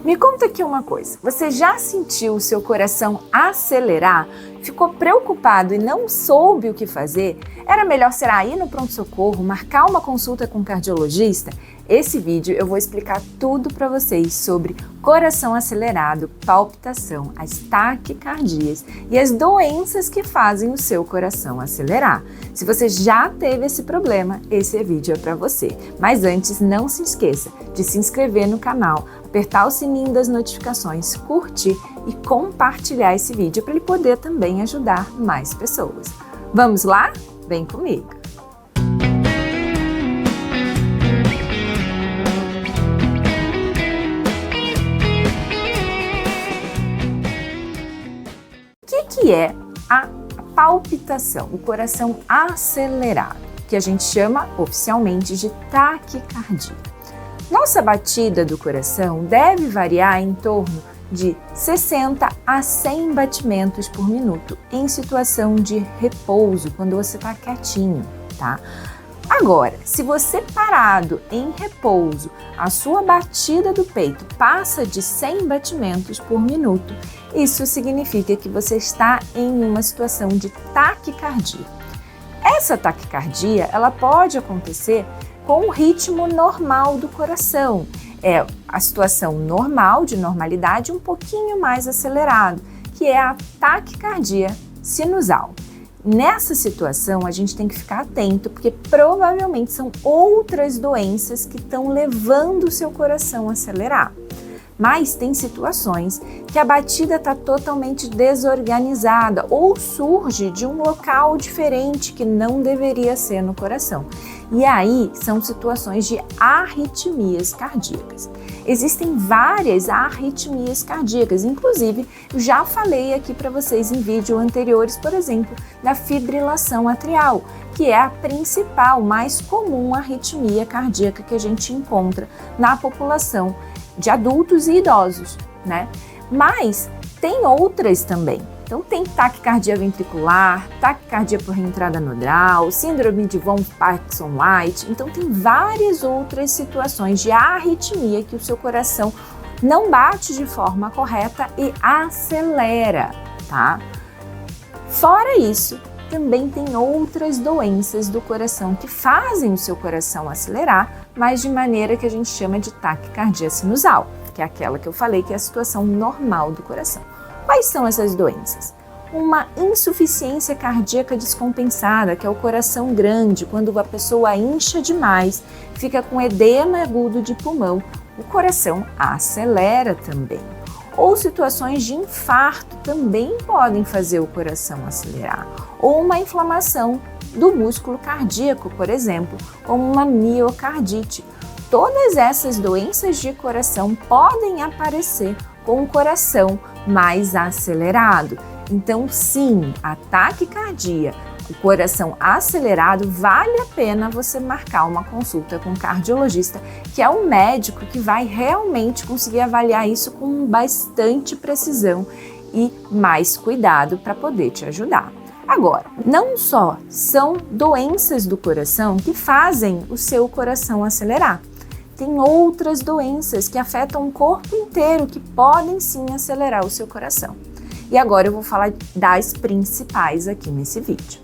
Me conta aqui uma coisa, você já sentiu o seu coração acelerar? Ficou preocupado e não soube o que fazer? Era melhor será ir no pronto-socorro, marcar uma consulta com um cardiologista? Esse vídeo eu vou explicar tudo para vocês sobre coração acelerado, palpitação, as taquicardias e as doenças que fazem o seu coração acelerar. Se você já teve esse problema, esse vídeo é para você. Mas antes, não se esqueça de se inscrever no canal, apertar o sininho das notificações, curtir e compartilhar esse vídeo para ele poder também ajudar mais pessoas. Vamos lá? Vem comigo! O que é a palpitação, o coração acelerado, que a gente chama oficialmente de taquicardia? Nossa batida do coração deve variar em torno de 60 a 100 batimentos por minuto em situação de repouso, quando você está quietinho, tá? Agora, se você parado em repouso, a sua batida do peito passa de 100 batimentos por minuto, isso significa que você está em uma situação de taquicardia. Essa taquicardia, ela pode acontecer com o ritmo normal do coração. É a situação normal, de normalidade, um pouquinho mais acelerado, que é a taquicardia sinusal. Nessa situação, a gente tem que ficar atento, porque provavelmente são outras doenças que estão levando o seu coração a acelerar. Mas tem situações que a batida está totalmente desorganizada ou surge de um local diferente que não deveria ser no coração. E aí são situações de arritmias cardíacas. Existem várias arritmias cardíacas, inclusive eu já falei aqui para vocês em vídeos anteriores, por exemplo, da fibrilação atrial, que é a principal, mais comum arritmia cardíaca que a gente encontra na população de adultos e idosos, né? Mas tem outras também. Então tem taquicardia ventricular, taquicardia por reentrada nodal, síndrome de von Parkinson-White. Então tem várias outras situações de arritmia que o seu coração não bate de forma correta e acelera, tá? Fora isso, também tem outras doenças do coração que fazem o seu coração acelerar, mas de maneira que a gente chama de taquicardia sinusal, que é aquela que eu falei que é a situação normal do coração. Quais são essas doenças? Uma insuficiência cardíaca descompensada, que é o coração grande, quando a pessoa incha demais, fica com edema agudo de pulmão, o coração acelera também. Ou situações de infarto também podem fazer o coração acelerar. Ou uma inflamação do músculo cardíaco, por exemplo, como uma miocardite. Todas essas doenças de coração podem aparecer com o coração mais acelerado. Então, sim, a taquicardia, o coração acelerado, vale a pena você marcar uma consulta com um cardiologista, que é um médico que vai realmente conseguir avaliar isso com bastante precisão e mais cuidado para poder te ajudar. Agora, não só são doenças do coração que fazem o seu coração acelerar, tem outras doenças que afetam o corpo inteiro que podem sim acelerar o seu coração. E agora eu vou falar das principais aqui nesse vídeo.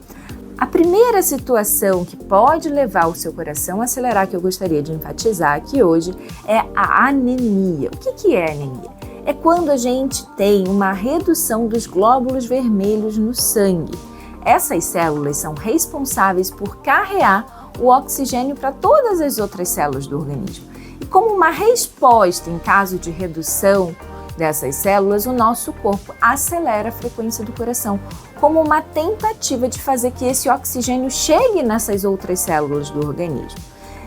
A primeira situação que pode levar o seu coração a acelerar, que eu gostaria de enfatizar aqui hoje, é a anemia. O que é anemia? É quando a gente tem uma redução dos glóbulos vermelhos no sangue. Essas células são responsáveis por carrear o oxigênio para todas as outras células do organismo. E como uma resposta em caso de redução dessas células, o nosso corpo acelera a frequência do coração, como uma tentativa de fazer que esse oxigênio chegue nessas outras células do organismo.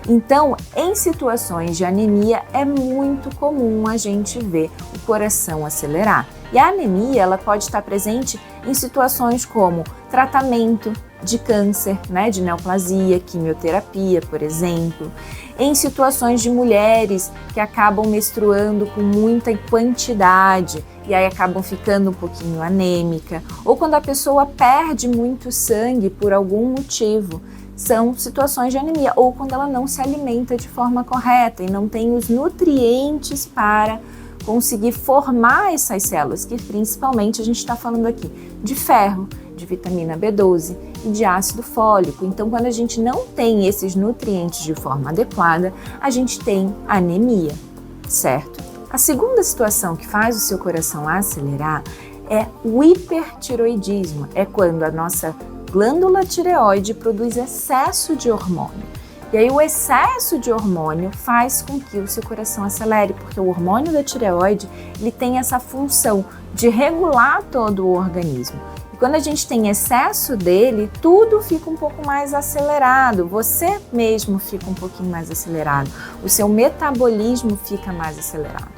Então, em situações de anemia, é muito comum a gente ver o coração acelerar. E a anemia, ela pode estar presente em situações como tratamento de câncer, né, de neoplasia, quimioterapia, por exemplo, em situações de mulheres que acabam menstruando com muita quantidade e aí acabam ficando um pouquinho anêmica, ou quando a pessoa perde muito sangue por algum motivo, são situações de anemia, ou quando ela não se alimenta de forma correta e não tem os nutrientes para conseguir formar essas células, que principalmente a gente está falando aqui de ferro, de vitamina B12 e de ácido fólico. Então, quando a gente não tem esses nutrientes de forma adequada, a gente tem anemia, certo? A segunda situação que faz o seu coração acelerar é o hipertiroidismo. É quando a nossa glândula tireoide produz excesso de hormônio. E aí o excesso de hormônio faz com que o seu coração acelere, porque o hormônio da tireoide, ele tem essa função de regular todo o organismo. E quando a gente tem excesso dele, tudo fica um pouco mais acelerado, você mesmo fica um pouquinho mais acelerado, o seu metabolismo fica mais acelerado.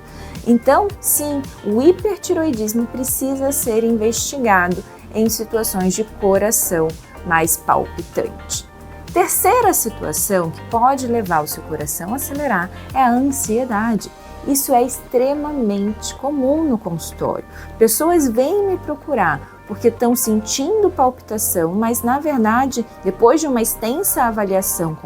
Então, sim, o hipertiroidismo precisa ser investigado em situações de coração mais palpitante. Terceira situação que pode levar o seu coração a acelerar é a ansiedade. Isso é extremamente comum no consultório. Pessoas vêm me procurar porque estão sentindo palpitação, mas na verdade, depois de uma extensa avaliação,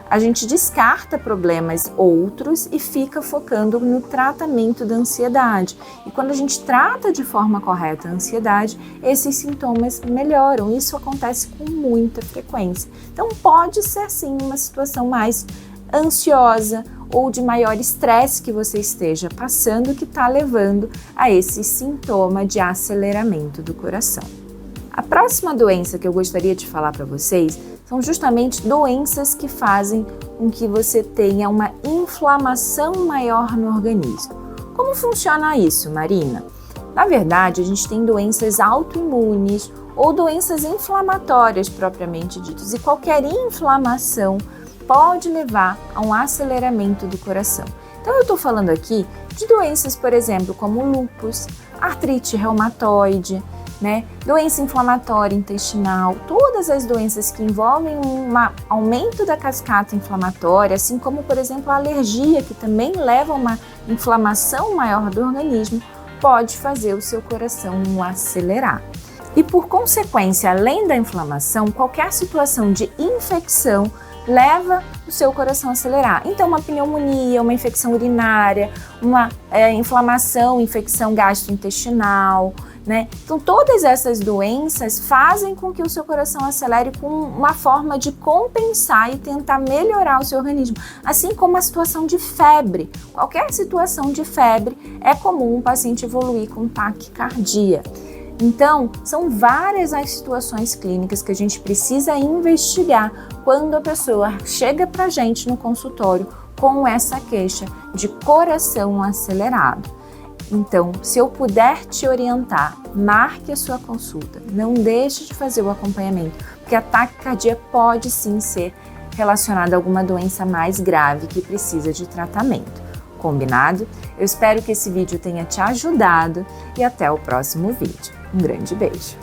a gente descarta problemas outros e fica focando no tratamento da ansiedade. E quando a gente trata de forma correta a ansiedade, esses sintomas melhoram. Isso acontece com muita frequência. Então pode ser sim uma situação mais ansiosa ou de maior estresse que você esteja passando que está levando a esse sintoma de aceleramento do coração. A próxima doença que eu gostaria de falar para vocês são justamente doenças que fazem com que você tenha uma inflamação maior no organismo. Como funciona isso, Marina? Na verdade, a gente tem doenças autoimunes ou doenças inflamatórias propriamente ditas, e qualquer inflamação pode levar a um aceleramento do coração. Então eu estou falando aqui de doenças, por exemplo, como lúpus, artrite reumatoide, doença inflamatória intestinal, todas as doenças que envolvem um aumento da cascata inflamatória, assim como, por exemplo, a alergia, que também leva a uma inflamação maior do organismo, pode fazer o seu coração acelerar. E por consequência, além da inflamação, qualquer situação de infecção leva o seu coração a acelerar. Então, uma pneumonia, uma infecção urinária, uma infecção gastrointestinal, Então, todas essas doenças fazem com que o seu coração acelere com uma forma de compensar e tentar melhorar o seu organismo. Assim como a situação de febre. Qualquer situação de febre é comum um paciente evoluir com taquicardia. Então, são várias as situações clínicas que a gente precisa investigar quando a pessoa chega para a gente no consultório com essa queixa de coração acelerado. Então, se eu puder te orientar, marque a sua consulta, não deixe de fazer o acompanhamento, porque a taquicardia pode sim ser relacionada a alguma doença mais grave que precisa de tratamento. Combinado? Eu espero que esse vídeo tenha te ajudado e até o próximo vídeo. Um grande beijo!